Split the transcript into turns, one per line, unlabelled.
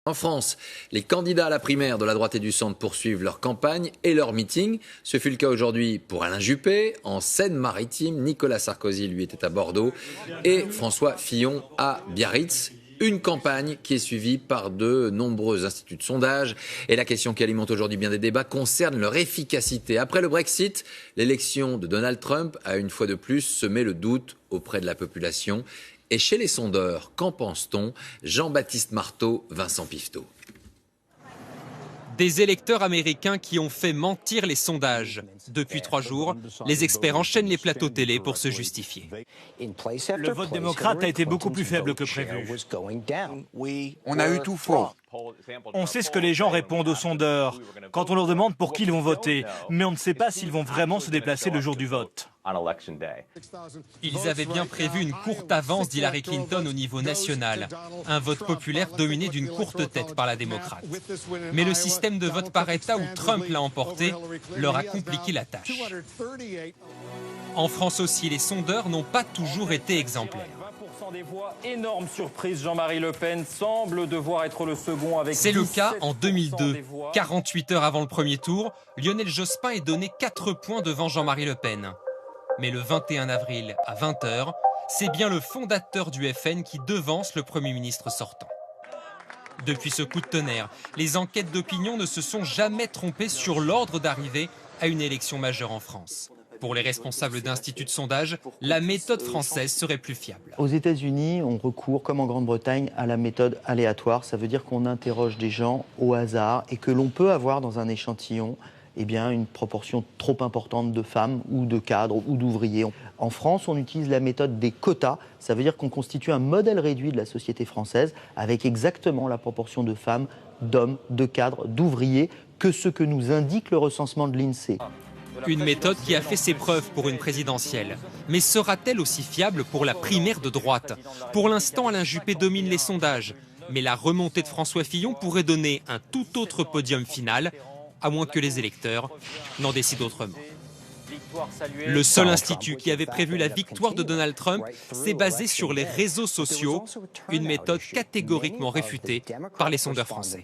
En France, les candidats à la primaire de la droite et du centre poursuivent leur campagne et leurs meetings. Ce fut le cas aujourd'hui pour Alain Juppé. En Seine-Maritime, Nicolas Sarkozy, lui, était à Bordeaux et François Fillon à Biarritz. Une campagne qui est suivie par de nombreux instituts de sondage. Et la question qui alimente aujourd'hui bien des débats concerne leur efficacité. Après le Brexit, l'élection de Donald Trump a une fois de plus semé le doute auprès de la population. Et chez les sondeurs, qu'en pense-t-on? Jean-Baptiste Marteau, Vincent Pifteau.
Des électeurs américains qui ont fait mentir les sondages. Depuis 3 jours, les experts enchaînent les plateaux télé pour se justifier.
Le vote démocrate a été beaucoup plus faible que prévu.
On a eu tout faux.
On sait ce que les gens répondent aux sondeurs quand on leur demande pour qui ils vont voter, mais on ne sait pas s'ils vont vraiment se déplacer le jour du vote.
Ils avaient bien prévu une courte avance d'Hillary Clinton au niveau national, un vote populaire dominé d'une courte tête par la démocrate. Mais le système de vote par État où Trump l'a emporté leur a compliqué la tâche. En France aussi, les sondeurs n'ont pas toujours été exemplaires.
Des voix, énorme surprise, Jean-Marie Le Pen semble devoir être le second avec.
C'est le cas en 2002. 48 heures avant le premier tour, Lionel Jospin est donné 4 points devant Jean-Marie Le Pen. Mais le 21 avril à 20 h, c'est bien le fondateur du FN qui devance le Premier ministre sortant. Depuis ce coup de tonnerre, les enquêtes d'opinion ne se sont jamais trompées sur l'ordre d'arrivée à une élection majeure en France. Pour les responsables d'instituts de sondage, la méthode française serait plus fiable.
Aux États-Unis, on recourt, comme en Grande-Bretagne, à la méthode aléatoire. Ça veut dire qu'on interroge des gens au hasard et que l'on peut avoir dans un échantillon une proportion trop importante de femmes ou de cadres ou d'ouvriers. En France, on utilise la méthode des quotas. Ça veut dire qu'on constitue un modèle réduit de la société française avec exactement la proportion de femmes, d'hommes, de cadres, d'ouvriers que ce que nous indique le recensement de l'INSEE.
Une méthode qui a fait ses preuves pour une présidentielle. Mais sera-t-elle aussi fiable pour la primaire de droite? Pour l'instant, Alain Juppé domine les sondages. Mais la remontée de François Fillon pourrait donner un tout autre podium final, à moins que les électeurs n'en décident autrement. Le seul institut qui avait prévu la victoire de Donald Trump s'est basé sur les réseaux sociaux, une méthode catégoriquement réfutée par les sondeurs français.